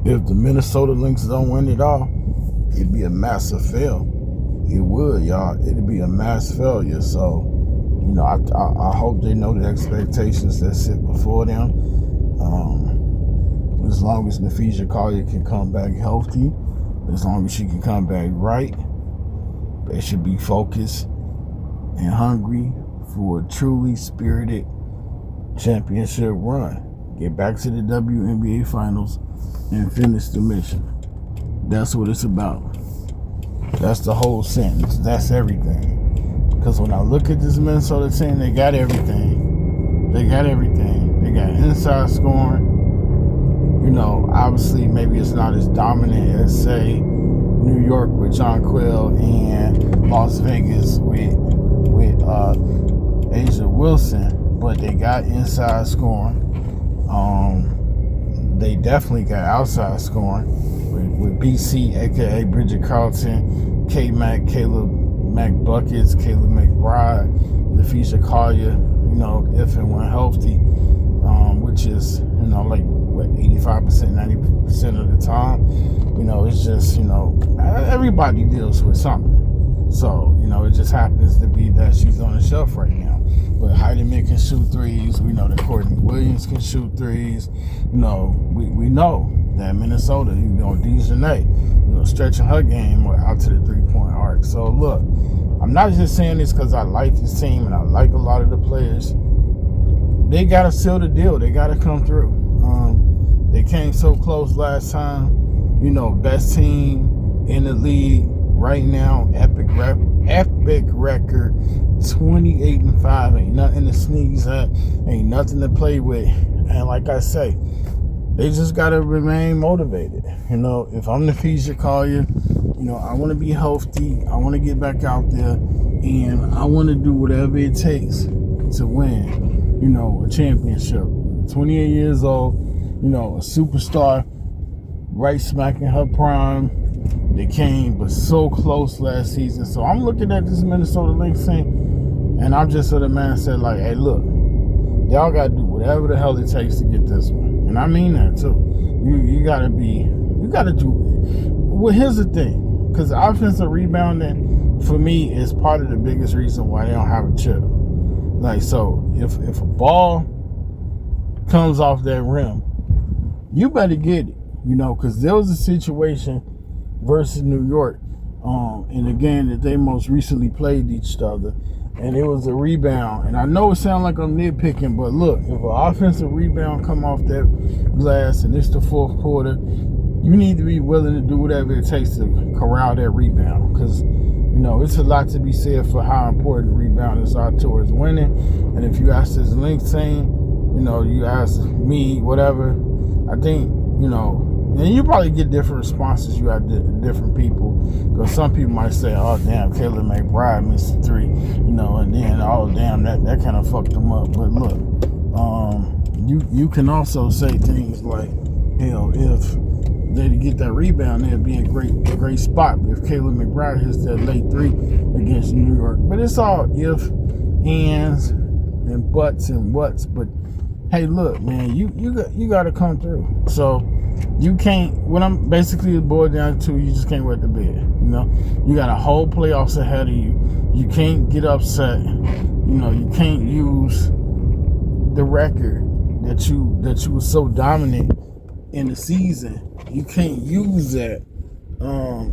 If the Minnesota Lynx don't win it all, it'd be a massive fail. It would, y'all. It'd be a mass failure. So, I hope they know the expectations that sit before them. As long as Napheesa Collier can come back healthy, as long as she can come back right, they should be focused and hungry for a truly spirited championship run. Get back to the WNBA Finals and finish the mission. That's what it's about. That's the whole sentence. That's everything. Because when I look at this Minnesota team, they got everything. They got inside scoring. Obviously maybe it's not as dominant as, say, New York with Jonquel and Las Vegas with Asia Wilson, but they got inside scoring. They definitely got outside scoring with BC, aka Bridget Carlton, K-Mac, Caleb McBuckets, Caleb McBride, Napheesa Collier, if and when healthy, which is, 85%, 90% of the time. It's just, everybody deals with something. So, it just happens to be that she's on the shelf right now. But Heidemann can shoot threes. We know that Courtney Williams can shoot threes. We know that Minnesota, Dejanay, stretching her game out to the three-point arc. So, look, I'm not just saying this because I like this team and I like a lot of the players. They got to seal the deal. They got to come through. They came so close last time. Best team in the league right now. Epic record, 28-5. Ain't nothing to sneeze at. Ain't nothing to play with. And like I say, they just got to remain motivated. If I'm Napheesa Collier, I want to be healthy. I want to get back out there. And I want to do whatever it takes to win, a championship. 28 years old, a superstar, right smack in her prime. They came but so close last season. So I'm looking at this Minnesota Lynx team, and I'm just of the mindset like, hey, look, y'all got to do whatever the hell it takes to get this one. And I mean that too. You got to do. Well, here's the thing, because offensive rebounding for me is part of the biggest reason why they don't have a chip. Like, so if a ball comes off that rim, you better get it, because there was a situation versus New York in a game that they most recently played each other, and it was a rebound. And I know it sounds like I'm nitpicking, but look, if an offensive rebound come off that glass and it's the fourth quarter, you need to be willing to do whatever it takes to corral that rebound, because it's a lot to be said for how important rebounders are towards winning. And if you ask this Lynx team, you ask me, whatever, I think, and you probably get different responses. You have different people, because some people might say, oh, damn, Caleb McBride missed a three, and then, oh, damn, that kind of fucked them up. But look, you can also say things like, hell, if they get that rebound, that'd be a great spot if Caleb McBride hits that late three against New York. But it's all if, ands, and buts and whats. But hey, look, man, you got to come through. So you can't. What I'm basically boiled down to, you just can't wet the bed. You got a whole playoffs ahead of you. You can't get upset. You can't use the record that you were so dominant in the season. You can't use that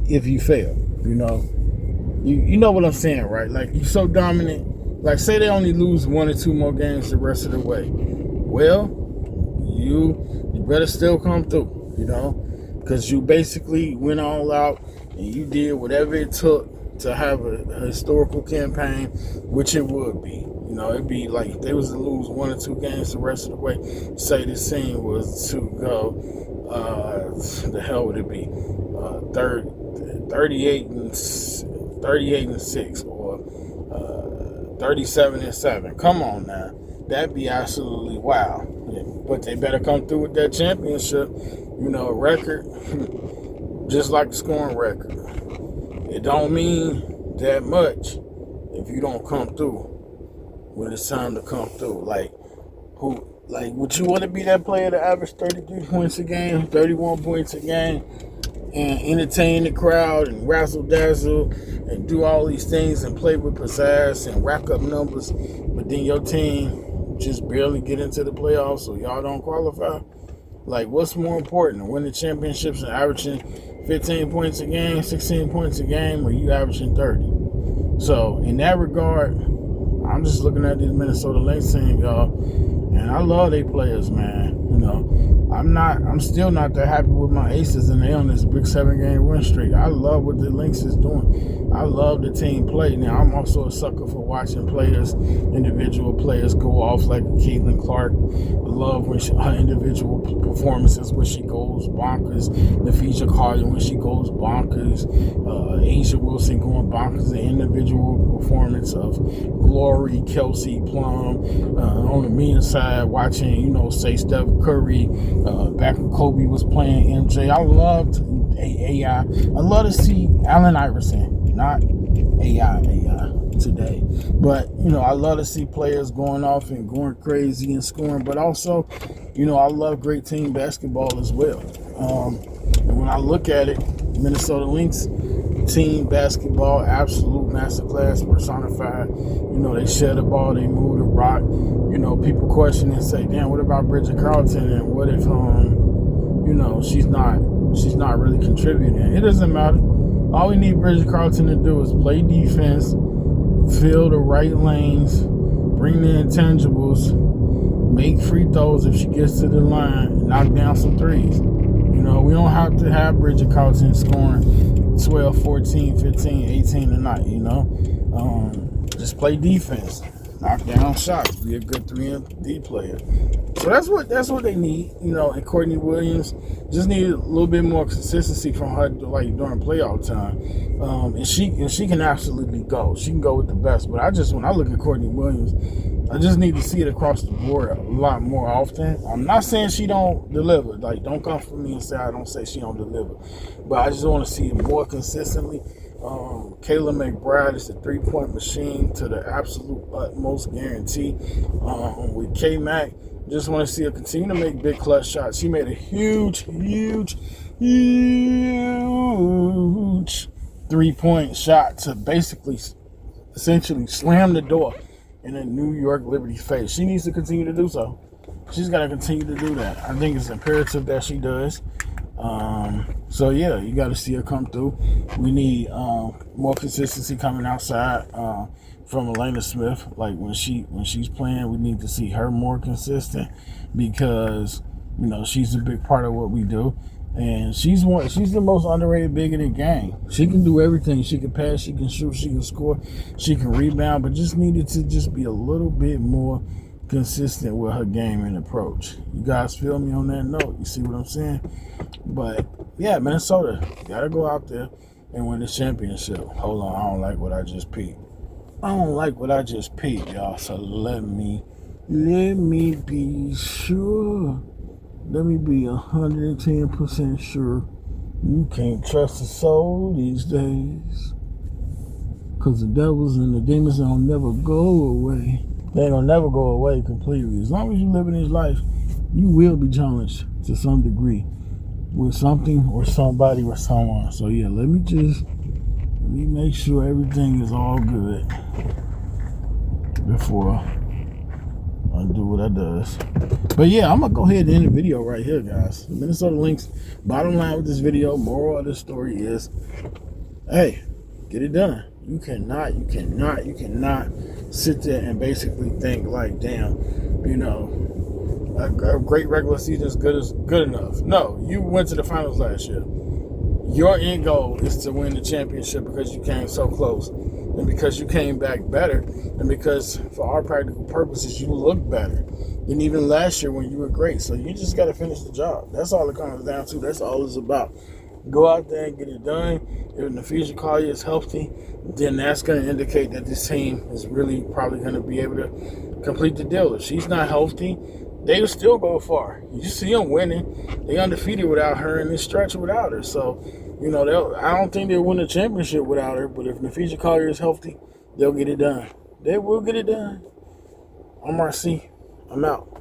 if you fail. You know what I'm saying, right? Like, you so dominant. Like, say they only lose 1 or 2 more games the rest of the way. Well, you better still come through, because you basically went all out and you did whatever it took to have a historical campaign, which it would be. It'd be like if they was to lose 1 or 2 games the rest of the way. Say this team was to go, the hell would it be? 38-6 or 37-7. Come on now, that'd be absolutely wow. But they better come through with that championship, record, just like the scoring record. It don't mean that much if you don't come through when it's time to come through. Like, Like, would you want to be that player to average 33 points a game, 31 points a game, and entertain the crowd and razzle dazzle and do all these things and play with pizzazz and rack up numbers, but then your team just barely get into the playoffs, so y'all don't qualify? Like, what's more important, winning championships and averaging 15 points a game, 16 points a game, or you averaging 30? So in that regard, I'm just looking at this Minnesota Lynx team, y'all, and I love they players, man. You know, I'm still not that happy with my Aces, and they on this big 7-game win streak. I love what the Lynx is doing. I love the team play. Now, I'm also a sucker for watching players, individual players, go off like Caitlin Clark. I love when her individual performances when she goes bonkers. Napheesa when she goes bonkers. Asia Wilson going bonkers. The individual performance of Glory, Kelsey, Plum. On the men's side, watching, say Steph Curry. Back when Kobe was playing MJ. I loved AI. I love to see Allen Iverson, not AI today. But, I love to see players going off and going crazy and scoring. But also, I love great team basketball as well. And when I look at it, Minnesota Lynx team basketball, absolute masterclass personified. They share the ball, they move the rock. People question and say, damn, what about Bridget Carlton? And what if, she's not really contributing? It doesn't matter. All we need Bridget Carlton to do is play defense, fill the right lanes, bring the intangibles, make free throws if she gets to the line, and knock down some threes. We don't have to have Bridget Carlton scoring 12, 14, 15, 18 a night, just play defense, knock down shots, be a good 3-and-D player. So that's what they need, and Courtney Williams just need a little bit more consistency from her, like, during playoff time. And she can absolutely go. She can go with the best. But when I look at Courtney Williams, I just need to see it across the board a lot more often. I'm not saying she don't deliver. Like, don't come for me and say I don't say she don't deliver. But I just want to see it more consistently. Kayla McBride is a 3-point machine to the absolute utmost guarantee. With K-Mac, just want to see her continue to make big clutch shots. She made a huge 3-point shot to essentially slam the door in a New York Liberty face. She needs to continue to do so. She's got to continue to do that. I think it's imperative that she does. So yeah, you got to see her come through. We need more consistency coming outside from Elena Smith. Like, when she's playing, we need to see her more consistent, because she's a big part of what we do. And she's the most underrated big in the game. She can do everything. She can pass, she can shoot, she can score, she can rebound, but just needed to just be a little bit more consistent with her game and approach. You guys feel me on that note? You see what I'm saying? But yeah, Minnesota gotta go out there and win the championship. Hold on, I don't like what I just peeped. Y'all. So let me be sure. Let me be 110% sure. You can't trust a soul these days, because the devils and the demons don't never go away. They ain't gonna never go away completely. As long as you live in this life, you will be challenged to some degree with something or somebody or someone. So yeah, let me make sure everything is all good before I do what I does. But yeah, I'm gonna go ahead and end the video right here, guys. The Minnesota Lynx, bottom line with this video, moral of the story is, hey, get it done. You cannot sit there and basically think like, damn, a great regular season is good enough. No, you went to the finals last year. Your end goal is to win the championship because you came so close, and because you came back better, and because for our practical purposes you look better than even last year when you were great. So you just got to finish the job. That's all it comes down to. That's all it's about. Go out there and get it done. If Napheesa is healthy, then that's going to indicate that this team is really probably going to be able to complete the deal. If she's not healthy, they will still go far. You see them winning. They undefeated without her, and they stretch without her. So, I don't think they'll win a championship without her, but if Napheesa is healthy, they'll get it done. They will get it done. I'm RC. I'm out.